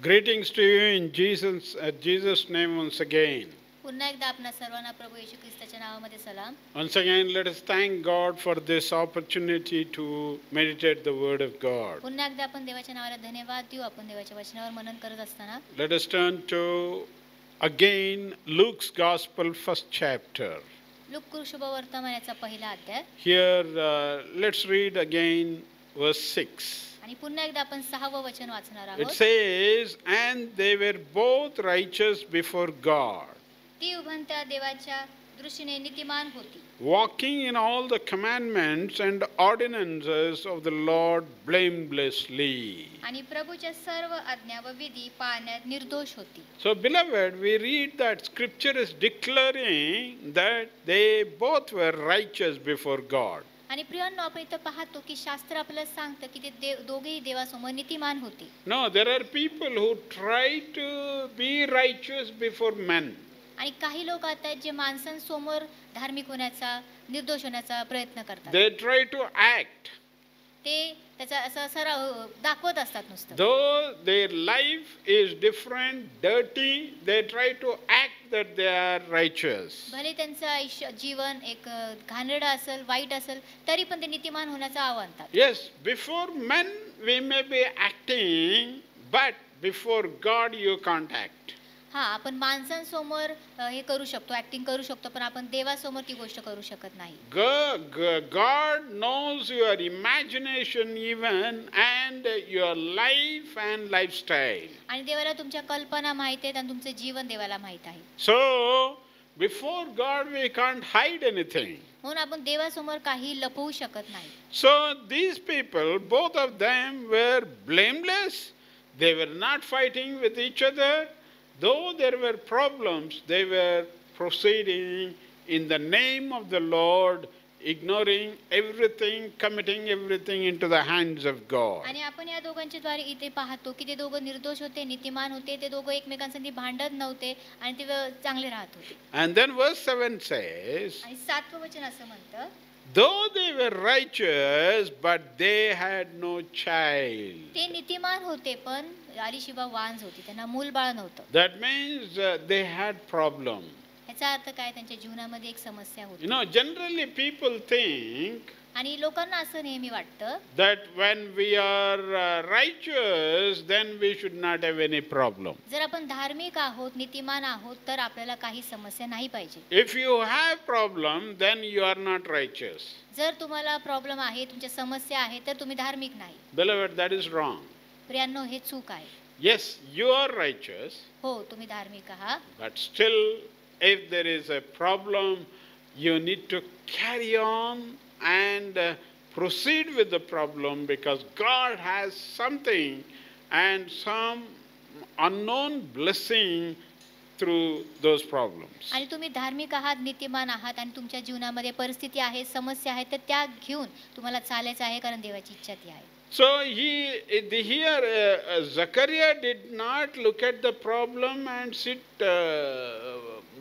Greetings to you in Jesus' name once again. पुन्हा एकदा आपणा सर्वांना प्रभू येशू ख्रिस्ताच्या नावामध्ये सलाम. Once again, let us thank God for this opportunity to meditate the Word of God. पुन्हा एकदा आपण देवाच्या नावाला धन्यवाद देऊ. आपण देवाच्या वचनावर मनन करत असताना Let us turn to again Luke's Gospel, first chapter. लूका शुभवर्तमानाचा पहिला अध्याय. Here, let's read again verse 6. आणि पुन्हा एकदा आपण 6वं वचन वाचणार It आहोत. says, "And they were both righteous before God, ती उभंत्या देवाच्या दृष्टीने नीतिमान होती, walking in all the commandments and ordinances of the Lord blamelessly." आणि प्रभूच्या सर्व आज्ञा व विधी पाळण्यात निर्दोष होती. So, beloved, we read that scripture is declaring that they both were righteous before God. आणि प्रियांनो, आपण इथं पाहतो की शास्त्र आपल्याला सांगतं की ते दोघेही देवासमोर नीतिमान होते. No, there are people who try to be righteous before men. आणि काही लोक आता जे माणसांसमोर धार्मिक होण्याचा, निर्दोष होण्याचा प्रयत्न करतात. They try to act. ते त्याचा असा सराव दाखवत असतात नुसतं. Though their life is different, dirty, they try to act that they are righteous. भले त्यांचं आयुष्य जीवन एक घाणेरडं असेल, वाईट असेल, तरी पण ते नीतिमान होण्याचं आव्हान आणतात. Yes, before men we may be acting, but before God you can't act. हा, आपण माणसांसमोर हे करू शकतो, ऍक्टिंग करू शकतो, पण आपण देवासमोर ती गोष्ट करू शकत नाही. God knows your imagination even and your life and lifestyle. आणि देवाला तुमच्या कल्पना माहित आहेत आणि तुमचे जीवन देवाला माहित आहे. So, before God we can't hide anything. म्हणून आपण देवासमोर काही लपवू शकत नाही. So, these people, both of them were blameless. They were not fighting with each other. Though there were problems, they were proceeding in the name of the Lord, ignoring everything, committing everything into the hands of God. आणि आपण या दोघांच्या द्वारे इथे पाहतो की ते दोघं निर्दोष होते, नीतिमान होते, ते दोघं एकमेकांसाठी भांडत नव्हते आणि ते चांगले राहत होते. And then verse 7 says, आणि 7वं वचन असं म्हणतं, though they were righteous, but they had no child. ते नीतिमान होते पण आलीशिबा वांज होती, त्यांना मूलबाळ नव्हतं. That means they had problem. याचा अर्थ काय? त्यांच्या जीवनामध्ये एक समस्या होती. Generally people think आणि लोकांना असं नेहमी वाटतं that when we are righteous, then we should not have any problem. जर आपण धार्मिक आहोत, नीतिमान आहोत, तर आपल्याला काही समस्या नाही पाहिजे. If you have problem, then you are not righteous. जर तुम्हाला प्रॉब्लेम आहे, तुमच्या समस्या आहे, तर तुम्ही धार्मिक नाही. Beloved, that is wrong. प्रियांनो, हे चूक आहे. Yes, you are righteous, हो, तुम्ही धार्मिक आहात, but still, if there is a problem, you need to carry on and proceed with the problem, because God has something and some unknown blessing through those problems. आणि तुम्ही धार्मिक आहात, नीतिमान आहात आणि तुमच्या जीवनामध्ये परिस्थिती आहे, समस्या आहे, तर त्या घेऊन तुम्हाला चालायचं आहे, कारण देवाची इच्छा ती आहे. So here Zachariah did not look at the problem and sit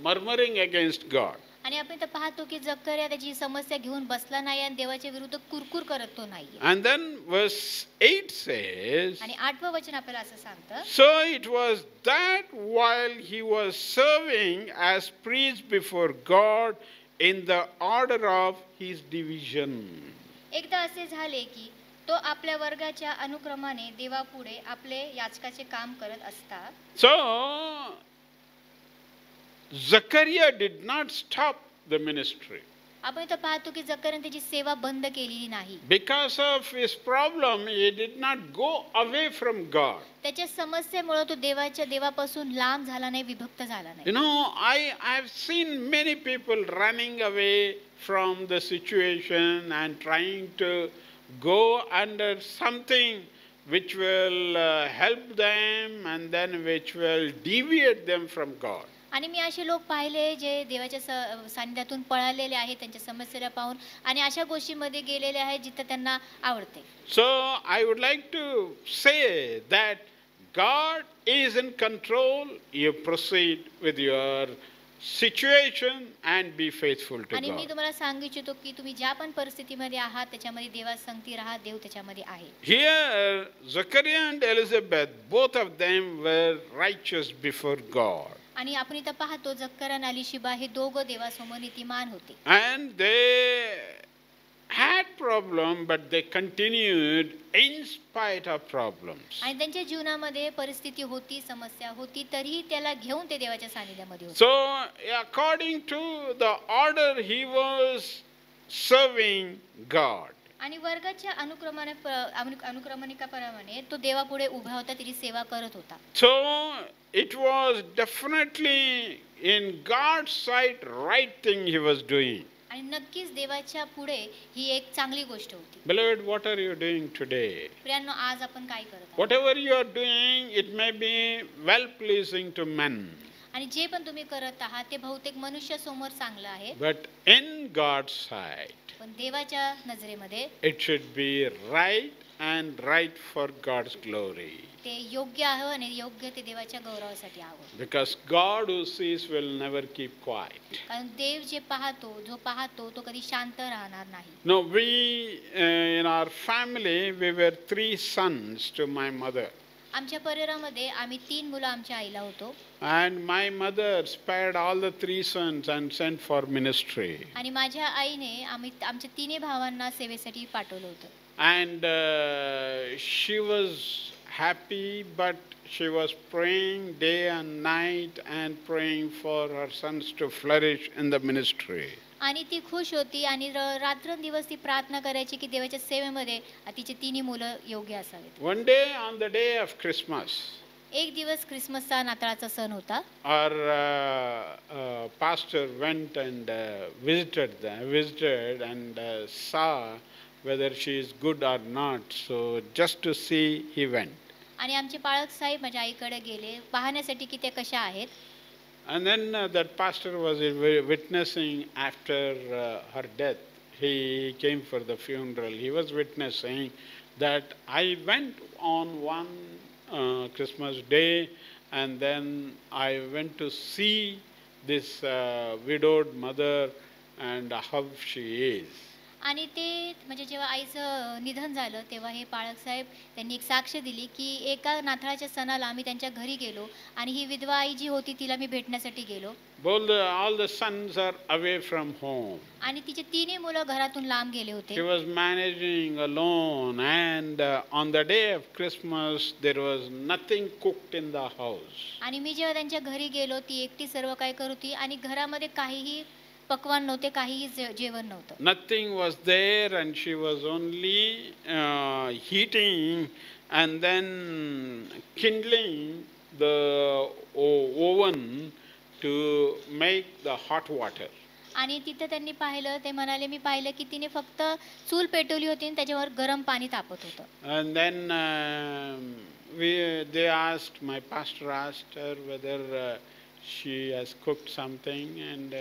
murmuring against God. आणि आपण इथं पाहतो की जकर्या त्याची समस्या घेऊन बसला नाही आणि देवाच्या विरुद्ध कुरकुर करत तो नाही. And then verse 8 says, आणि 8वं वचन आपल्याला असं सांगतं, so it was that while he was serving as priest before God in the order of his division. एकदा असे झाले की तो आपल्या वर्गाच्या अनुक्रमाने देवापुढे आपले याचकाचे काम करत असता. So Zachariah did not stop the ministry. आपण इथं पाहतो की जकर्याने त्याची सेवा बंद केलेली नाही. Because of his problem, he did not go away from God. त्याच्या समस्येमुळे तो देवापासून लांब झाला नाही, विभक्त झाला नाही. I have seen many people running away from the situation and trying to go under something which will help them and then which will deviate them from God. आणि मी असे लोक पाहिले जे देवाच्या सानिध्यातून पळालेले आहेत, त्यांच्या समस्येला पाहून आणि अशा गोष्टींमध्ये गेलेले आहेत जिथे त्यांना आवडते. So I would like to say that God is in control. You proceed with your situation and be faithful to आणि मी God. तुम्हाला सांगू इच्छितो की तुम्ही ज्या पण परिस्थितीमध्ये आहात त्याच्यामध्ये देवास संगती राहा, देव त्याच्यामध्ये आहे. Here, Zechariah and Elizabeth, both of them were righteous before God. आणि आपण इथं पाहतो जक्करा आणि अलिशिबा हे दोघं देवासमोर नीतिमान होते. And they had problem, but they continued in spite of problems. आणि त्यांच्या जीवनामध्ये परिस्थिती होती, समस्या होती, तरीही त्याला घेऊन ते देवाच्या सानिध्यामध्ये होते. So, according to the order, he was serving God. आणि वर्गाच्या अनुक्रमणिकाप्रमाणे तो देवापुढे उभा होता, त्याची सेवा करत होता. So, it was definitely in God's sight right thing he was doing. आणि नक्कीच देवाच्या पुढे ही एक चांगली गोष्ट होती. Beloved, what are you doing today? प्रियांनो, आज आपण काय करत आहात? Whatever you are doing, it may be well pleasing to men. आणि जे पण तुम्ही करत आहात ते बहुतेक मनुष्यासमोर चांगलं आहे, But in God's sight, पण देवाच्या नजरेमध्ये it should be right and right for God's glory. ते योग्य आहे आणि योग्य ते देवाच्या गौरवासाठी हवं. Because God who sees will never keep quiet. कारण देव जो पाहतो तो कधी शांत राहणार नाही. No, in our family, we were 3 sons to my mother. आमच्या परिवारामध्ये आम्ही 3 मुलं आमच्या आईला होतो. And my mother spared all the 3 sons and sent for ministry. आणि माझ्या आईने आमच्या 3 भावांना सेवेसाठी पाठवलं होतं. And she was happy, but she was praying day and night and praying for her sons to flourish in the ministry. आणि ती खुश होती आणि रात्रंदिवस ती प्रार्थना करायची की देवाच्या सेवेमध्ये तिची 3 मुलं योग्य असावीत. One day, on the day of Christmas, एक दिवस ख्रिसमसचा नाताळाचा सण होता. our pastor went and visited and saw whether she is good or not. So just to see, he went. आणि आमचे पाळक साहेब माझ्या आईकडे गेले पाहण्यासाठी की ते कशा आहेत. And then that pastor was witnessing after her death. He came for the funeral. He was witnessing that I went on one Christmas day, and then I went to see this widowed mother and how she is. आणि ते म्हणजे जेव्हा आईचं निधन झालं तेव्हा हे पाळक साहेब त्यांनी एक साक्ष दिली की एका नाताळाच्या सणाला आम्ही त्यांच्या घरी गेलो आणि ही विधवा आई जी होती तिला मी भेटण्यासाठी गेलो. All the sons are away from home. आणि तिचे 3 मुलं घरातून लांब गेले होते. She was managing alone, and on the day of Christmas there was nothing cooked in the house. आणि मी जेव्हा त्यांच्या घरी गेलो ती एकटी सर्व काय करत होती आणि घरामध्ये काहीही पक्वान नव्हते, काहीही जेवण नव्हतं. Nothing was there, and she was only heating and then kindling the oven to make the hot water. आणि तिथे त्यांनी पाहिलं, ते म्हणाले मी पाहिलं की तिने फक्त चूल पेटवली होती आणि त्याच्यावर गरम पाणी तापत होतं. And then my pastor asked her whether she has cooked something, and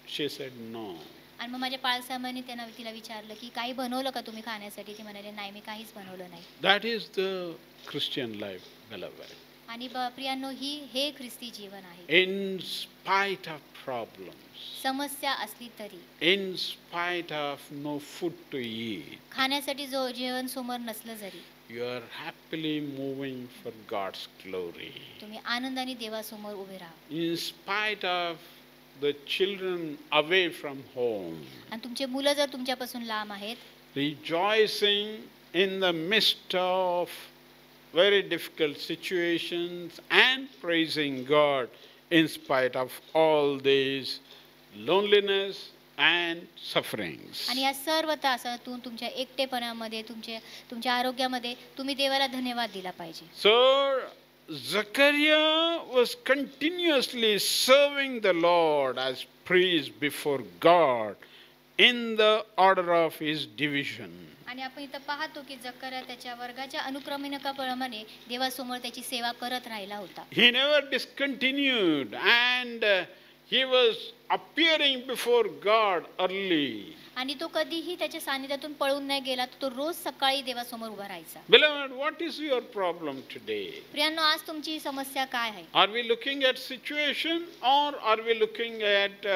she said no. आणि मग माझ्या पाळसाहेबांनी तिला विचारलं की काही बनवलं का तुम्ही खाण्यासाठी. ती म्हणाले नाही, मी काहीच बनवलं नाही. That is the Christian life, beloved. आणि प्रियांनो, हे ख्रिस्ती जीवन आहे. In spite of problems, समस्या असली तरी, in spite of no food to eat, खाण्यासाठी जो जेवण समोर नसलं जरी, you are happily moving for God's glory. तुम्ही आनंदाने देवासमोर उभे राहा. In spite of the children away from home, आणि तुमचे मुलं जर तुमच्यापासून लांब आहेत, rejoicing in the midst of very difficult situations and praising God in spite of all these loneliness and sufferings. आणि या सर्व त्रासातून तुमच्या एकटेपणामध्ये तुमच्या आरोग्यामध्ये तुम्ही देवाला धन्यवाद दिला पाहिजे. So Zechariah was continuously serving the Lord as priest before God in the order of his division. आणि आपण इथं पाहतो की जकर्या त्याच्या वर्गाच्या अनुक्रमणिकाप्रमाणे देवासमोर त्याची सेवा करत राहिला होता. He never discontinued, and he was appearing before God early. आणि तो कधीही त्याच्या सानिध्यातून पळून नाही गेला. तो रोज सकाळी देवासमोर उभा राहायचा. Beloved, what is your problem today? प्रियांनो, आज तुमची समस्या काय आहे? Are we looking at situation, or are we looking at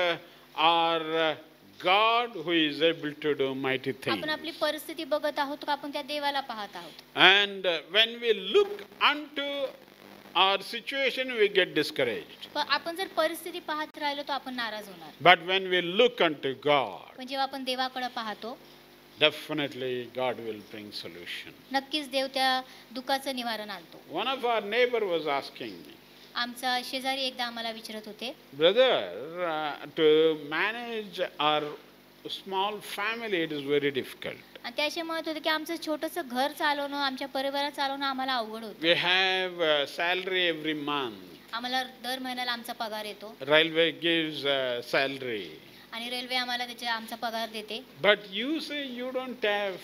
our God who is able to do mighty things? आपण आपली परिस्थिती बघत आहोत का आपण त्या देवाला पाहत आहोत? And when we look unto our situation, we get discouraged. पण आपण जर परिस्थिती पाहत राहिलो तर आपण नाराज होणार. But when we look unto God, पण जेव्हा आपण देवाकडे पाहतो, definitely God will bring solution. नक्कीच देव त्या दुःखाचं निवारण आणतो. One of our neighbor was asking me, आमचा शेजारी एकदा आम्हाला विचारत होते, brother, to manage our small family, it is very difficult. आणि ते असे म्हणत होते की आमचं छोटंसं घर चालवणं, आमच्या परिवारात चालवणं आम्हाला अवघड होतं. We have salary every month. आम्हाला दर महिन्याला आमचा पगार येतो Railway gives salary. आणि रेल्वे आम्हाला त्याचा आमचा पगार देते. But you say you don't have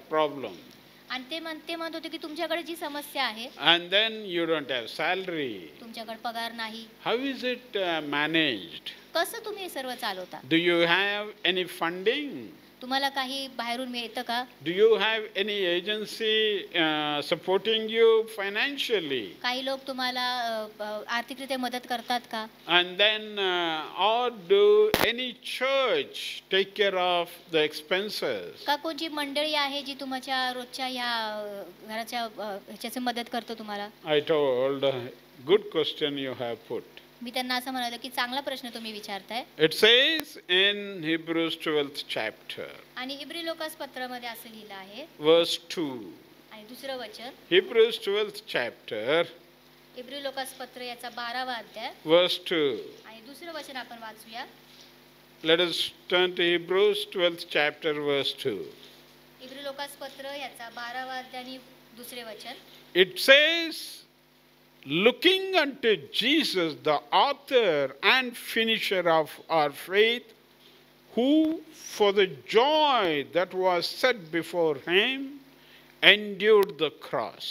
problem. आणि ते म्हणत होते की तुमच्याकडे जी समस्या आहे, And then you don't have salary. तुमच्याकडे पगार नाही, How is it managed? कसं तुम्ही हे सर्व चालवता? Do you have any funding? तुम्हाला काही बाहेरून मिळतं का? Do you have any agency supporting you financially? काही लोक तुम्हाला आर्थिकरित्या मदत करतात का? And then, or do any church take care of the expenses? का कोणची मंडळी आहे जी तुमच्या रोजच्या ह्या घराच्या ह्याच्याची मदत करतो तुम्हाला? I told, good question you have put. मी त्यांना असं म्हणालो की चांगला प्रश्न तुम्ही विचारताय. It says in Hebrews 12th chapter, आणि इब्री लोकास पत्रामध्ये असं लिहिलं आहे, verse 2. आणि दुसरं वचन, Hebrews 12th chapter, इब्री लोकास पत्र याचा 12वा अध्याय verse 2. आणि दुसरं वचन आपण वाचूया. Let us turn to Hebrews 12th chapter, verse 2. Every Lucas पत्र याचा 12वा अध्याय आणि दुसरे वचन. It says, looking unto Jesus, the author and finisher of our faith, who for the joy that was set before him endured the cross.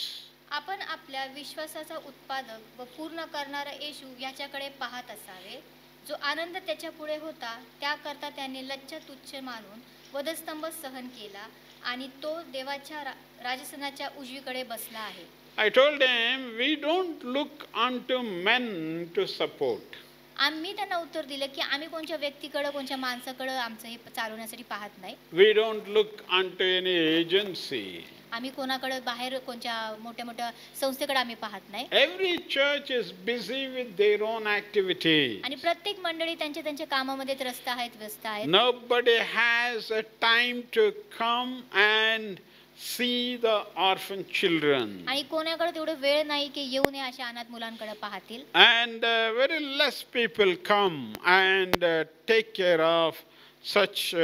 आपण आपल्या विश्वासाचा उत्पादक व पूर्ण करणारा येशू याच्याकडे पाहत असावे, जो आनंद त्याच्या पुढे होता त्याकरता त्याने लज्जा तुच्छ मानून वधस्तंभ सहन केला आणि तो देवाच्या राजसनाच्या उजवीकडे बसला आहे. I told him, we don't look unto men to support. आम्ही त्यांना उत्तर दिलं की आम्ही कोणत्या व्यक्तीकडे कोणत्या माणसाकडे आमचं हे चालवण्यासाठी पाहत नाही. We don't look unto any agency. आम्ही कोणाकडे बाहेर कोणत्या मोठ्या मोठ्या संस्थेकडे आम्ही पाहत नाही. Every church is busy with their own activities. आणि प्रत्येक मंडळी त्यांच्या त्यांच्या कामामध्ये त्रस्त आहेत, व्यस्त आहेत. Nobody has a time to come and see the orphan children. आणि कोणाकडे तेवढं वेळ नाही की येऊ नये अशा अनाथ मुलांकडे पाहतील. And very less people come and take care of such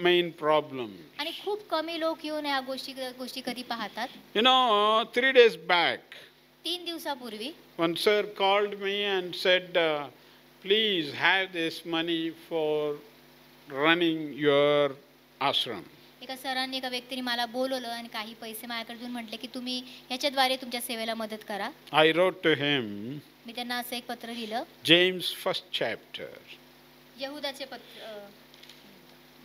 main problems. आणि खूप कमी लोक येऊन या गोष्टी कधी पाहतात. You know, 3 days back, 3 दिवसापूर्वी one sir called me and said, please have this money for running your ashram. एका सरांनी एका व्यक्तीने मला बोलवलं आणि काही पैसे माझ्याकडे देऊन म्हटले की तुम्ही ह्याच्याद्वारे तुमच्या सेवेला मदत करा. I wrote to him, मी त्यांना असं एक पत्र दिलं. James 1st chapter. यहूदाचे पत्र,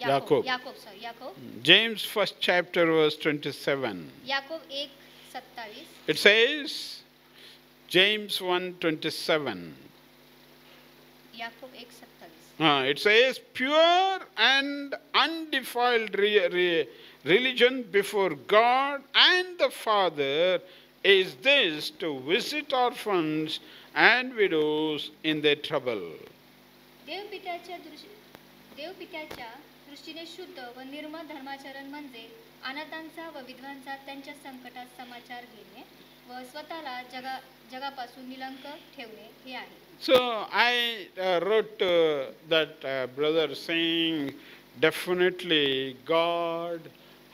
Yakob. Yakob James 1st chapter verse 27. Yakob 1:27. It says, James 1:27. Yakob 1:27. It says, pure and undefiled religion before God and the Father is this, to visit orphans and widows in their trouble. देवपित्याच्या दृष्टीने शुद्ध व निर्मळ धर्माचरण म्हणजे अनाथांचा व विधवांचा त्यांच्या संकटात समाचार घेणे व स्वतःला जगापासून निलंक ठेवणे हे आहे. So I wrote that brother saying, definitely God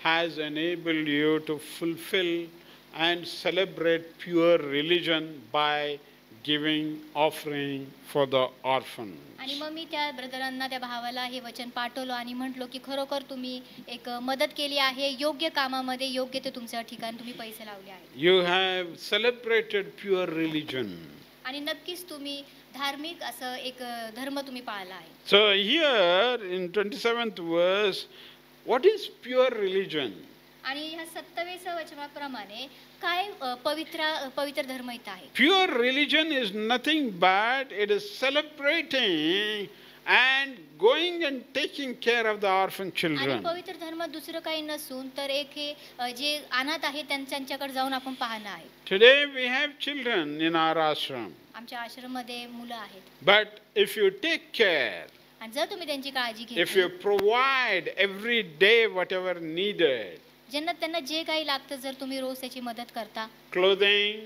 has enabled you to fulfill and celebrate pure religion by giving offering for the orphans. आणि मग मी त्या ब्रदरांना, त्या भावाला हे वचन पाठवलं आणि म्हटलो की खरोखर तुम्ही एक मदत केली आहे, योग्य कामामध्ये योग्य ते तुमचं ठिकाण तुम्ही पैसे लावले आहेत. You have celebrated pure religion. आणि नक्कीच तुम्ही धार्मिक असं एक धर्म तुम्ही पाळला आहे. So here in 27th verse, what is pure religion? आणि ह्या 27व्या वचनाप्रमाणे काय पवित्र धर्म इथं आहे. Pure religion is nothing but it is celebrating and going and taking care of the orphan आणि children. पवित्र धर्म दुसरं काही नसून तर एक हे जे अनाथ आहे त्यांच्याकडे जाऊन आपण पाहणं आहे. Today we have children in our ashram. आमच्या आश्रममध्ये मुलं आहेत. But if you take care, आणि जर तुम्ही त्यांची काळजी if you घेतली, provide every day whatever needed, त्यांना जे काही लागतं जर तुम्ही रोज त्याची मदत करता, clothing,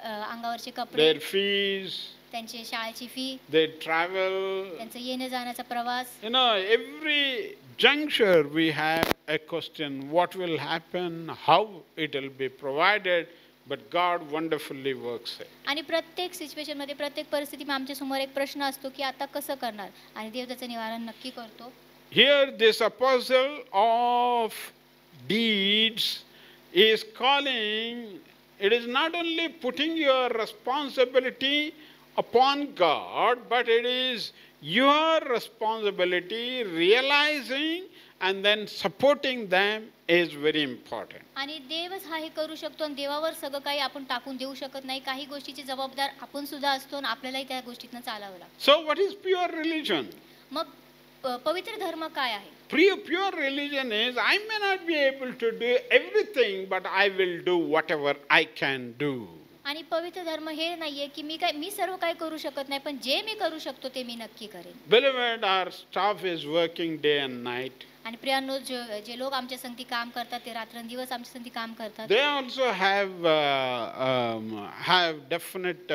अंगावरचे कपडे, their fees, त्यांची शाळेची फी, their travel, त्यांचं येण्या जाण्याचा प्रवास, every juncture we have a question, what will happen, how it will be provided, but God wonderfully works it. आणि प्रत्येक सिच्युएशन मध्ये प्रत्येक परिस्थितीमध्ये आमच्या समोर एक प्रश्न असतो की आता कसं करणार, आणि देव त्याचं निवारण नक्की करतो. Here this apostle of deeds is calling, it is not only putting your responsibility upon God, but it is your responsibility realizing and then supporting them is very important. आणि देवच हा हे करू शकतो आणि देवावर सगळं काही आपण टाकून देऊ शकत नाही. काही गोष्टीची जबाबदार आपण सुद्धा असतो आणि आपल्यालाही त्या गोष्टीतनं चालावं लागतं. So what is pure religion? मग पवित्र धर्म काय आहे? Pure religion is, I may not be able to do everything, but I will do whatever I can do. आणि पवित्र धर्म हे नाहीये की मी सर्व काही करू शकत नाही, पण जे मी करू शकतो ते मी नक्की करेन. Beloved, our staff is working day and night. आणि प्रियांनो, जे लोक आमच्या संगती काम करतात ते रात्रंदिवस आमच्या संगती काम करतात. They also have definite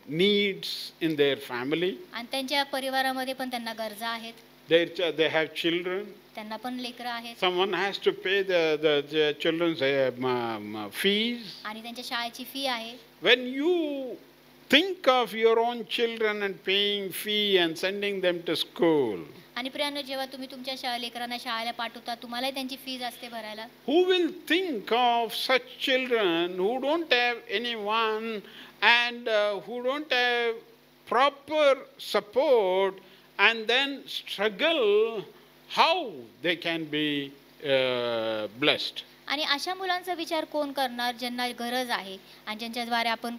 needs in their family. आणि त्यांच्या परिवारामध्ये पण त्यांना गरजा आहेत. They have children. त्यांना पण लेकरं आहेत. Someone has to pay the children's fees. आणि त्यांच्या शाळेची फी आहे. When you think of your own children and paying fee and sending them to school, आणि प्रियांनो, जेव्हा तुम्ही तुमच्या लेकरांना शाळेला पाठवता, तुम्हालाही त्यांची फीज असते भरायला. who will think of such children who don't have anyone and who don't have proper support and then struggle how they can be blessed? आणि अशा मुलांचा विचार कोण करणार ज्यांना गरज आहे आणि ज्यांच्याद्वारे आपण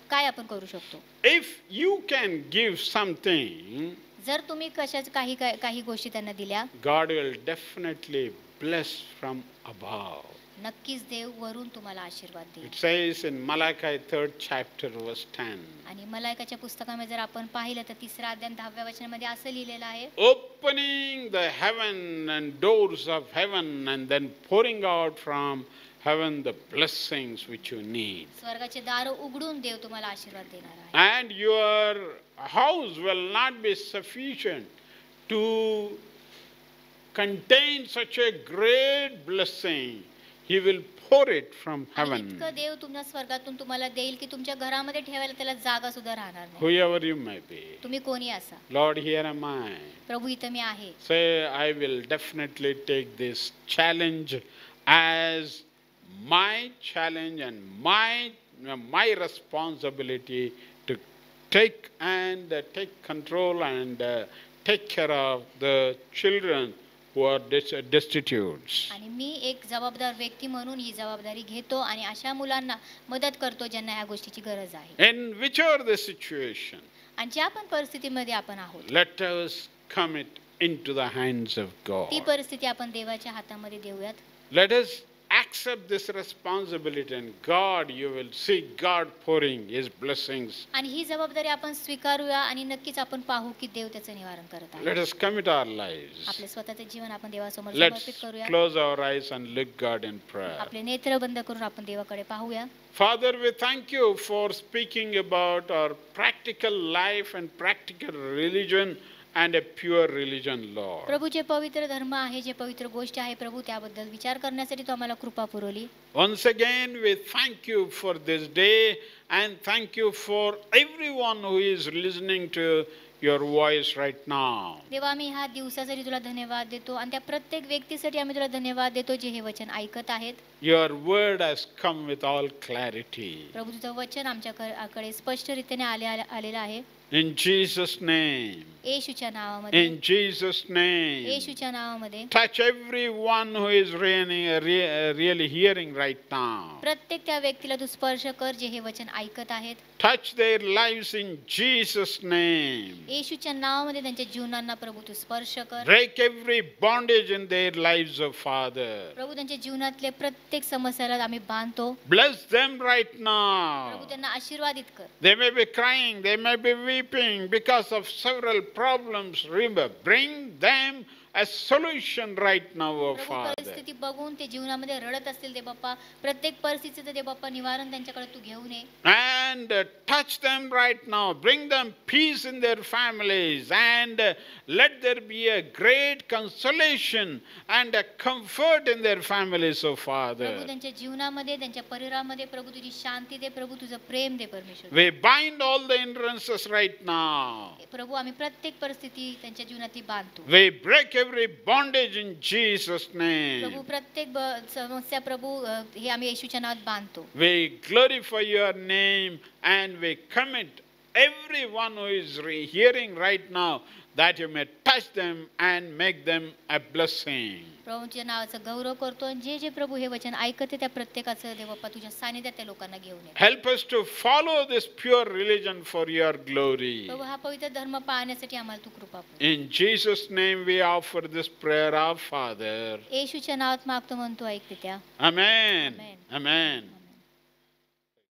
करू शकतो? If you can give something, जर तुम्ही काही गोष्टी त्यांना दिल्या, God will definitely bless from above. नक्कीच देव वरून तुम्हाला आशीर्वाद देईल. It says in Malachi 3rd chapter verse 10. आणि मलायकाच्या पुस्तकामध्ये जर आपण पाहिलं तर 3रा अध्याय 10व्या वचनामध्ये असं लिहिलेलं आहे, Opening the heaven and doors of heaven and then pouring out from heaven the blessings which you need. स्वर्गाचे दार उघडून देव तुम्हाला आशीर्वाद देणार आहे. And your house will not be sufficient to contain such a great blessing. He will pour it from heaven. इतकं देव तुमच्या स्वर्गातून तुम्हाला देईल की तुमच्या घरामध्ये ठेवायला त्याला जागा सुद्धा राहणार नाही. Whoever you may be. तुम्ही कोणी असा. Lord, here am I. प्रभू, इथं मी आहे. Say, I will definitely take this challenge as my challenge and my responsibility to take control and take care of the children who are destitute. आणि मी एक जबाबदार व्यक्ती म्हणून ही जबाबदारी घेतो आणि अशा मुलांना मदत करतो ज्यांना या गोष्टीची गरज आहे. In whichever the situation, आणि ज्या पण परिस्थितीमध्ये आपण आहोत, let us commit into the hands of God. ती परिस्थिती आपण देवाच्या हातामध्ये देऊयात. Let us accept this responsibility and God, you will see God pouring His blessings. आणि ही जबाबदारी आपण स्वीकारूया आणि नक्कीच आपण पाहू की देव त्याचं निवारण करत आहे. Let us commit our lives. आपले स्वतःचे जीवन आपण देवासमोर Let's समर्पित करूया. close our eyes and look God in prayer. आपले नेत्र बंद करून आपण देवाकडे पाहूया. Father, we thank you for speaking about our practical life and practical religion and a pure religion, Lord. प्रभू, जे पवित्र धर्म आहे, जे पवित्र गोष्ट आहे प्रभू, त्याबद्दल विचार करण्यासाठी तू आम्हाला कृपा पुरवली. Once again we thank you for this day and thank you for everyone who is listening to your voice right now. देवा आम्ही ह्या दिवसासाठी तुला धन्यवाद देतो आणि त्या प्रत्येक व्यक्तीसाठी आम्ही तुला धन्यवाद देतो जे हे वचन ऐकत आहेत. Your word has come with all clarity. प्रभू तुझं वचन आमच्याकडे स्पष्टरीतीने आलेलं आहे. In Jesus' name. येशूच्या नावामध्ये. In Jesus' name. येशूच्या नावामध्ये. Touch everyone who is really hearing right now. प्रत्येक त्या व्यक्तीला तू स्पर्श कर जे हे वचन ऐकत आहेत. Touch their lives in Jesus' name. येशूच्या नावामध्ये त्यांच्या जीवनांना प्रभू तू स्पर्श कर. Break every bondage in their lives, oh Father. प्रभू त्यांच्या जीवनातले प्रत्येक समस्याला आम्ही बांधतो. Bless them right प्रभू now. त्यांना आशीर्वादित कर. They may be crying, they may be weeping because of several problems. Remember, bring them a solution right now, oh Prabhu Father. परिस्थिती बघून ते जीवनामध्ये रडत असतील ते बाप्पा, प्रत्येक परिस्थितीचं ते बाप्पा निवारण त्यांच्याकडे तू घेऊन ये. And touch them right now. Bring them peace in their families and let there be a great consolation and a comfort in their families, oh Prabhu Father. त्यांच्या जीवनामध्ये त्यांच्या परिवारामध्ये प्रभू तुझी शांती दे, प्रभू तुझं प्रेम दे परमेश्वर. We bind all the hindrances right now. प्रभू आम्ही प्रत्येक परिस्थिती त्यांच्या जीवनातली बांधतो. We break every bondage in Jesus' Prabhu name. प्रत्येक समस्या प्रभू हे आम्ही येशूच्या नावात बांधतो. We glorify your name and we commit everyone who is hearing right now that you may touch them and make them a blessing. प्रभूच्या नावाचा गौरव करतो आणि जे जे प्रभू हे वचन ऐकते त्या प्रत्येकाचं देवप्पा तुझ्या सानिध्यात त्या लोकांना घेऊन ये. Help us to follow this pure religion for your glory. प्रभू हा पवित्र धर्म पाहण्यासाठी आम्हाला तू कृपा कर. In Jesus' name we offer this prayer, our Father. येशूच्या नावात मागतो म्हणतो ऐकते त्या. Amen. Amen. Amen.